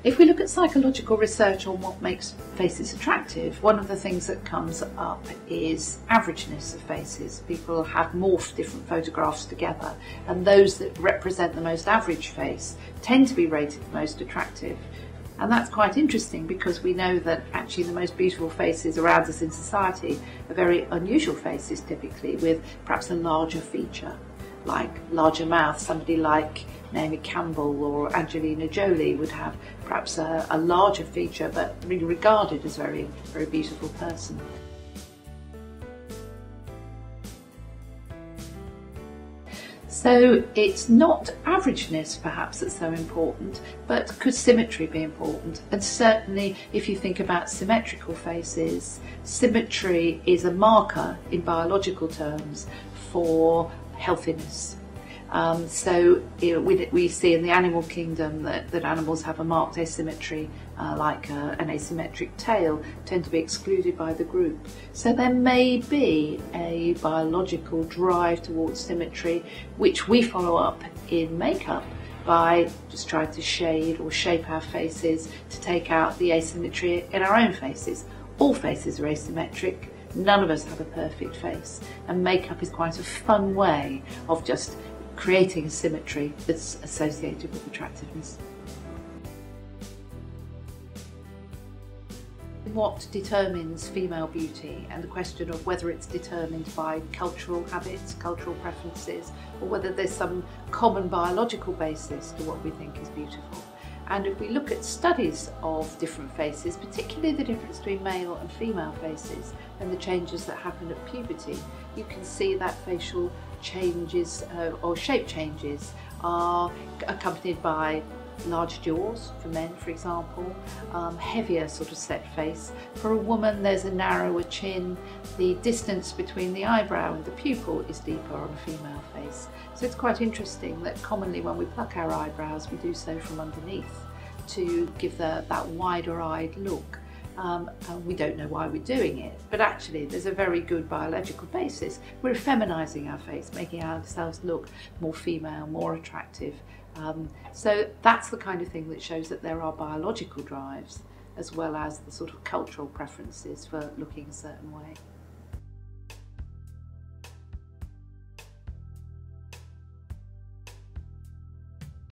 If we look at psychological research on what makes faces attractive, one of the things that comes up is averageness of faces. People have morphed different photographs together, and those that represent the most average face tend to be rated the most attractive. And that's quite interesting because we know that actually the most beautiful faces around us in society are very unusual faces, typically with perhaps a larger feature, like larger mouth. Somebody like Naomi Campbell or Angelina Jolie would have perhaps a larger feature, but really regarded as a very beautiful person. So it's not averageness perhaps that's so important, but could symmetry be important? And certainly if you think about symmetrical faces, symmetry is a marker in biological terms for healthiness. So we see in the animal kingdom that animals have a marked asymmetry, like an asymmetric tail, tend to be excluded by the group. So there may be a biological drive towards symmetry, which we follow up in makeup by just trying to shade or shape our faces to take out the asymmetry in our own faces. All faces are asymmetric. None of us have a perfect face, and makeup is quite a fun way of just creating a symmetry that's associated with attractiveness. What determines female beauty, and the question of whether it's determined by cultural habits, cultural preferences, or whether there's some common biological basis to what we think is beautiful. And if we look at studies of different faces, particularly the difference between male and female faces and the changes that happen at puberty, you can see that facial changes or shape changes are accompanied by large jaws for men, for example, heavier sort of set face. For a woman, there's a narrower chin. The distance between the eyebrow and the pupil is deeper on a female face. So it's quite interesting that commonly when we pluck our eyebrows, we do so from underneath to give that wider-eyed look. And we don't know why we're doing it, but actually there's a very good biological basis. We're feminising our face, making ourselves look more female, more attractive. So that's the kind of thing that shows that there are biological drives as well as the sort of cultural preferences for looking a certain way.